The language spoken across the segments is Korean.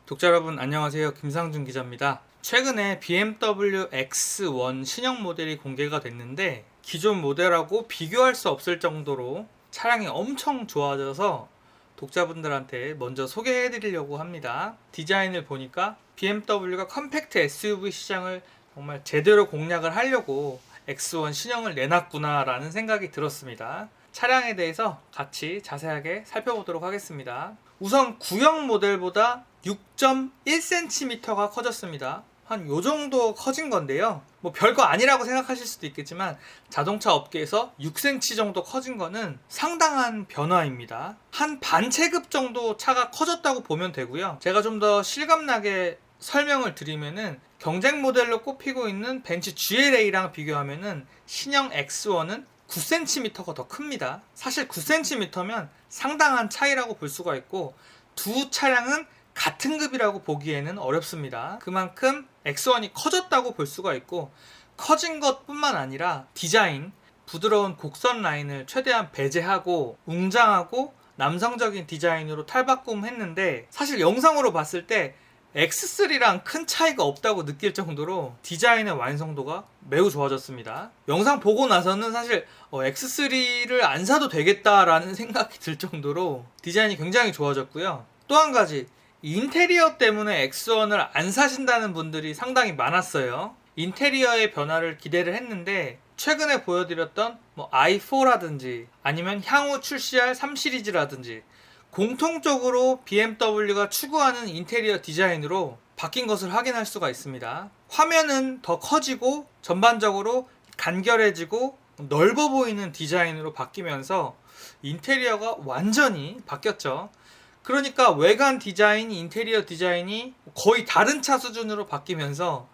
독자 여러분 안녕하세요. 김상준 기자입니다. 최근에 BMW X1 신형 모델이 공개가 됐는데 기존 모델하고 비교할 수 없을 정도로 차량이 엄청 좋아져서 독자분들한테 먼저 소개해 드리려고 합니다. 디자인을 보니까 BMW가 컴팩트 SUV 시장을 정말 제대로 공략을 하려고 X1 신형을 내놨구나 라는 생각이 들었습니다. 차량에 대해서 같이 자세하게 살펴보도록 하겠습니다. 우선 구형 모델보다 6.1cm가 커졌습니다. 한 요정도 커진 건데요. 뭐 별거 아니라고 생각하실 수도 있겠지만 자동차 업계에서 6cm 정도 커진 거는 상당한 변화입니다. 한 반 체급 정도 차가 커졌다고 보면 되고요. 제가 좀 더 실감나게 설명을 드리면은 경쟁 모델로 꼽히고 있는 벤츠 GLA랑 비교하면은 신형 X1은 9cm가 더 큽니다. 사실 9cm면 상당한 차이라고 볼 수가 있고 두 차량은 같은 급이라고 보기에는 어렵습니다. 그만큼 X1이 커졌다고 볼 수가 있고 커진 것뿐만 아니라 디자인, 부드러운 곡선 라인을 최대한 배제하고 웅장하고 남성적인 디자인으로 탈바꿈했는데 사실 영상으로 봤을 때 X3랑 큰 차이가 없다고 느낄 정도로 디자인의 완성도가 매우 좋아졌습니다. 영상 보고 나서는 사실 X3를 안 사도 되겠다라는 생각이 들 정도로 디자인이 굉장히 좋아졌고요. 또 한 가지, 인테리어 때문에 X1을 안 사신다는 분들이 상당히 많았어요. 인테리어의 변화를 기대를 했는데 최근에 보여드렸던 i4라든지 아니면 향후 출시할 3 시리즈라든지 공통적으로 BMW가 추구하는 인테리어 디자인으로 바뀐 것을 확인할 수가 있습니다. 화면은 더 커지고 전반적으로 간결해지고 넓어 보이는 디자인으로 바뀌면서 인테리어가 완전히 바뀌었죠. 그러니까 외관 디자인, 인테리어 디자인이 거의 다른 차 수준으로 바뀌면서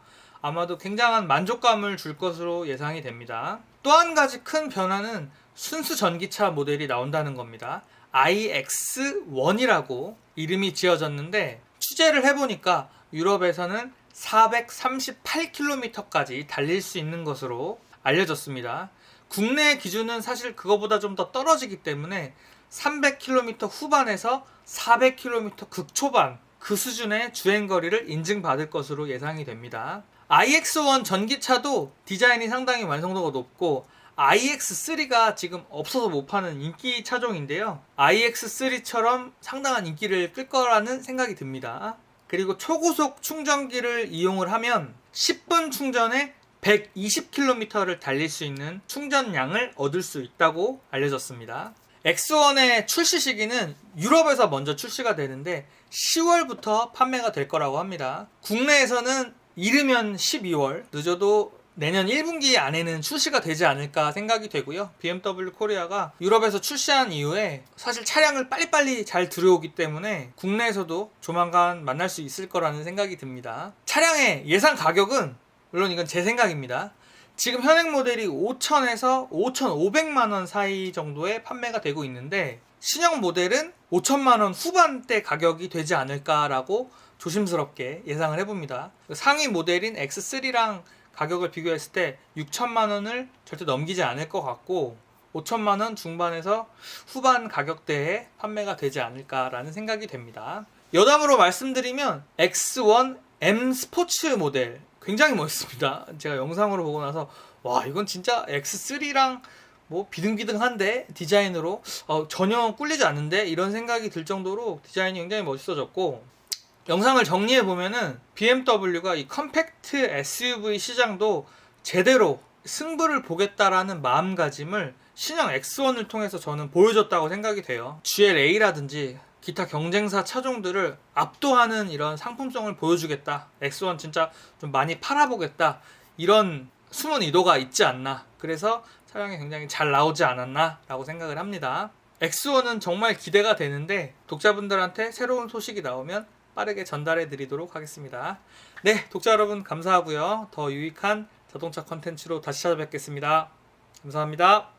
아마도 굉장한 만족감을 줄 것으로 예상이 됩니다. 또 한 가지 큰 변화는 순수 전기차 모델이 나온다는 겁니다. iX1이라고 이름이 지어졌는데 취재를 해보니까 유럽에서는 438km까지 달릴 수 있는 것으로 알려졌습니다. 국내 기준은 사실 그거보다 좀 더 떨어지기 때문에 300km 후반에서 400km 극초반 그 수준의 주행거리를 인증받을 것으로 예상이 됩니다. iX1 전기차도 디자인이 상당히 완성도가 높고 iX3가 지금 없어서 못 파는 인기 차종인데요. iX3처럼 상당한 인기를 끌 거라는 생각이 듭니다. 그리고 초고속 충전기를 이용을 하면 10분 충전에 120km를 달릴 수 있는 충전량을 얻을 수 있다고 알려졌습니다. X1의 출시 시기는 유럽에서 먼저 출시가 되는데 10월부터 판매가 될 거라고 합니다. 국내에서는 이르면 12월, 늦어도 내년 1분기 안에는 출시가 되지 않을까 생각이 되고요. BMW 코리아가 유럽에서 출시한 이후에 사실 차량을 빨리빨리 잘 들여오기 때문에 국내에서도 조만간 만날 수 있을 거라는 생각이 듭니다. 차량의 예상 가격은 물론 이건 제 생각입니다. 지금 현행 모델이 5,000에서 5,500만원 사이 정도에 판매가 되고 있는데 신형 모델은 5천만원 후반대 가격이 되지 않을까라고 조심스럽게 예상을 해봅니다. 상위 모델인 X3랑 가격을 비교했을 때 6천만원을 절대 넘기지 않을 것 같고 5천만원 중반에서 후반 가격대에 판매가 되지 않을까라는 생각이 됩니다. 여담으로 말씀드리면 X1 M 스포츠 모델 굉장히 멋있습니다. 제가 영상으로 보고 나서 와 이건 진짜 X3랑 뭐 비등비등한데 디자인으로 전혀 꿀리지 않는데 이런 생각이 들 정도로 디자인이 굉장히 멋있어졌고 영상을 정리해보면은 BMW가 이 컴팩트 SUV 시장도 제대로 승부를 보겠다라는 마음가짐을 신형 X1을 통해서 저는 보여줬다고 생각이 돼요. GLA라든지 기타 경쟁사 차종들을 압도하는 이런 상품성을 보여주겠다. X1 진짜 좀 많이 팔아보겠다. 이런 숨은 의도가 있지 않나. 그래서 차량이 굉장히 잘 나오지 않았나 라고 생각을 합니다. X1은 정말 기대가 되는데 독자분들한테 새로운 소식이 나오면 빠르게 전달해 드리도록 하겠습니다. 네, 독자 여러분 감사하고요. 더 유익한 자동차 컨텐츠로 다시 찾아뵙겠습니다. 감사합니다.